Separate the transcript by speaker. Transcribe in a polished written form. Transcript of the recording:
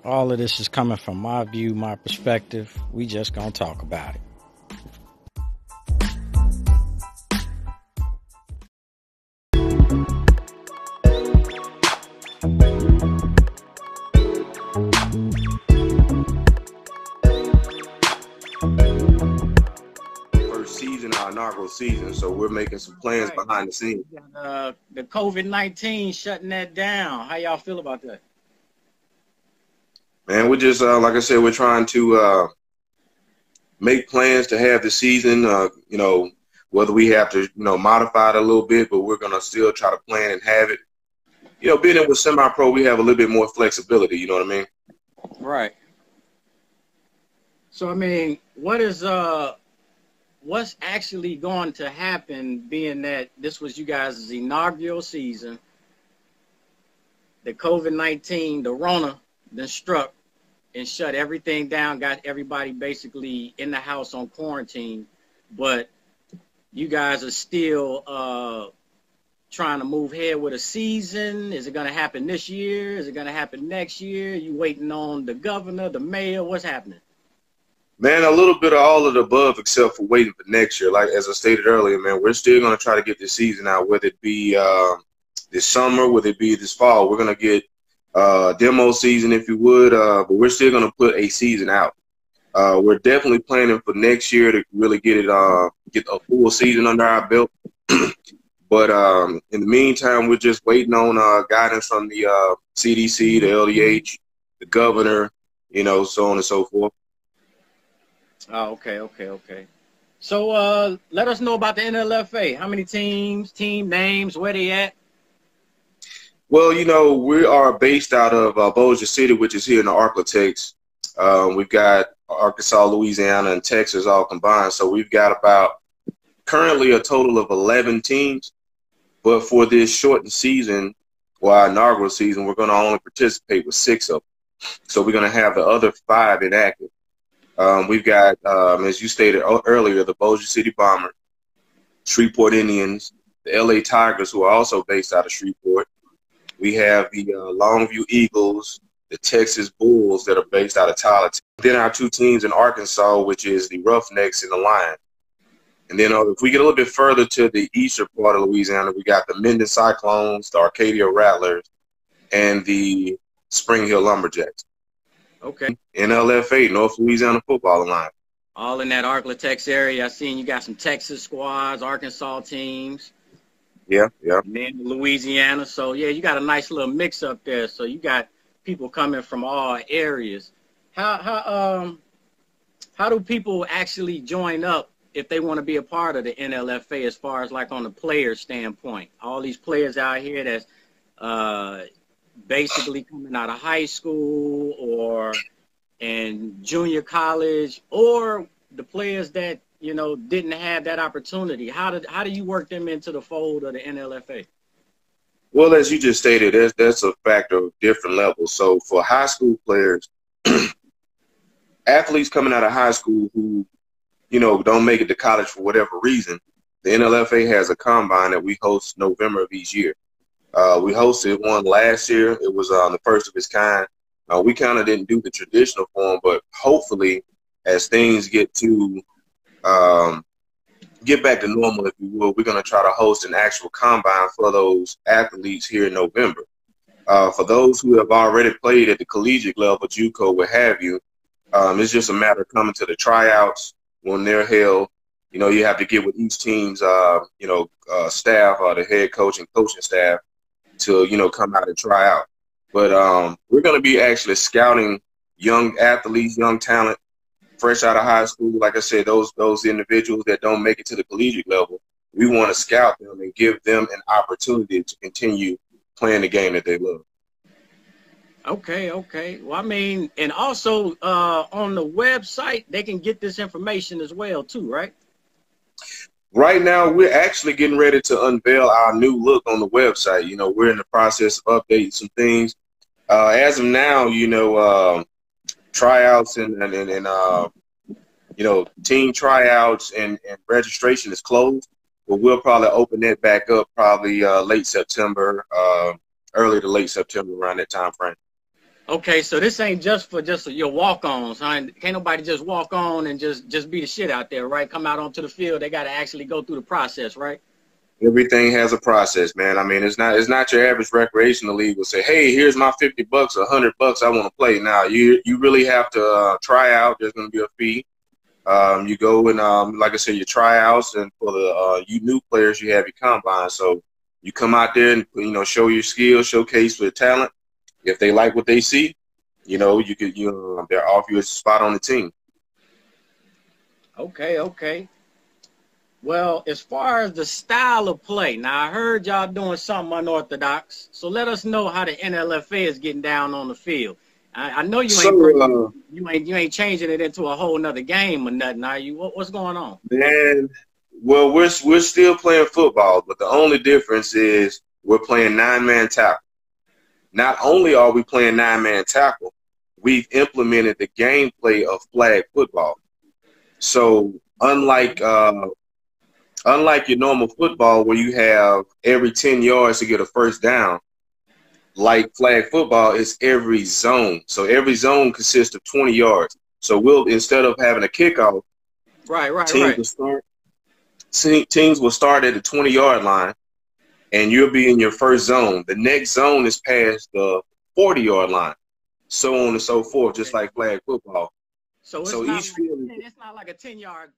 Speaker 1: All of this is coming from my view, my perspective. We just gonna talk about it.
Speaker 2: First season, our inaugural season, so we're making some plans behind the scenes.
Speaker 1: The COVID-19 shutting that down. How y'all feel about that?
Speaker 2: Man, we're just like I said, we're trying to make plans to have the season. Whether we have to modify it a little bit, but we're gonna still try to plan and have it. Being in with semi-pro, we have a little bit more flexibility. You know what I mean?
Speaker 1: Right. So I mean, what's actually going to happen, being that this was you guys' inaugural season? The COVID-19, the Rona, then struck and shut everything down, got everybody basically in the house on quarantine. But you guys are still trying to move ahead with a season. Is it going to happen this year? Is it going to happen next year? You waiting on the governor, the mayor? What's happening?
Speaker 2: Man, a little bit of all of the above, except for waiting for next year. Like as I stated earlier, man, we're still going to try to get this season out, whether it be this summer, whether it be this fall. We're going to get demo season, if you would, but we're still going to put a season out. We're definitely planning for next year to really get a full season under our belt. But in the meantime, we're just waiting on guidance from the CDC, the LDH, the governor, so on and so forth.
Speaker 1: Oh, okay. So let us know about the NLFA. How many teams, team names, where they at?
Speaker 2: Well, we are based out of Bossier City, which is here in the Arklatex. We've got Arkansas, Louisiana, and Texas all combined. So we've got about currently a total of 11 teams. But for this shortened season, or our inaugural season, we're going to only participate with 6 of them. So we're going to have the other 5 inactive. We've got, as you stated earlier, the Bossier City Bombers, Shreveport Indians, the LA Tigers, who are also based out of Shreveport. We have the Longview Eagles, the Texas Bulls that are based out of Tyler. Then our 2 teams in Arkansas, which is the Roughnecks and the Lions. And then if we get a little bit further to the eastern part of Louisiana, we got the Minden Cyclones, the Arcadia Rattlers, and the Spring Hill Lumberjacks.
Speaker 1: Okay.
Speaker 2: NLFA, North Louisiana Football Alliance.
Speaker 1: All in that Arklatex area. I seen you got some Texas squads, Arkansas teams.
Speaker 2: Yeah.
Speaker 1: And then Louisiana. So, yeah, you got a nice little mix up there. So you got people coming from all areas. How do people actually join up if they want to be a part of the NLFA, as far as like on the player standpoint? All these players out here that's basically coming out of high school or in junior college, or the players that didn't have that opportunity. How do you work them into the fold of the NLFA?
Speaker 2: Well, as you just stated, that's a factor of different levels. So for high school players, athletes coming out of high school who don't make it to college for whatever reason, the NLFA has a combine that we host November of each year. We hosted one last year. It was the first of its kind. We kind of didn't do the traditional form, but hopefully as things get back to normal, if you will, we're going to try to host an actual combine for those athletes here in November. For those who have already played at the collegiate level, JUCO, what have you, it's just a matter of coming to the tryouts when they're held. You have to get with each team's, staff or the head coach and coaching staff to, come out and try out. But we're going to be actually scouting young athletes, young talent, fresh out of high school. Like I said, those individuals that don't make it to the collegiate level, we want to scout them and give them an opportunity to continue playing the game that they love.
Speaker 1: Okay. Well, I mean, and also on the website, they can get this information as well too, right?
Speaker 2: Right now, we're actually getting ready to unveil our new look on the website. We're in the process of updating some things. As of now, tryouts and team tryouts and registration is closed, but we'll probably open that back up probably late September, early to late September, around that time frame.
Speaker 1: Okay, so this ain't just for your walk-ons, huh? Can't nobody just walk on and just be the shit out there, right? Come out onto the field, they got to actually go through the process, right?
Speaker 2: Everything has a process, man. I mean, it's not your average recreational league will say, "Hey, here's my $50 or $100 I want to play." Now, you really have to try out. There's going to be a fee. You go and like I said, your tryouts, and for the you new players, you have your combine. So you come out there and show your skills, showcase your talent. If they like what they see, you could they'll offer you a spot on the team.
Speaker 1: Okay, okay. Well, as far as the style of play, now I heard y'all doing something unorthodox. So let us know how the NLFA is getting down on the field. I know you ain't changing it into a whole nother game or nothing, are you? What's going on?
Speaker 2: Man, well, we're still playing football, but the only difference is we're playing 9-man tackle. Not only are we playing 9-man tackle, we've implemented the gameplay of flag football. So unlike your normal football where you have every 10 yards to get a first down, like flag football is every zone. So every zone consists of 20 yards. So instead of having a kickoff, teams will start at the 20-yard line, and you'll be in your first zone. The next zone is past the 40-yard line, so on and so forth, just like flag football.
Speaker 1: So it's not like a 10-yard.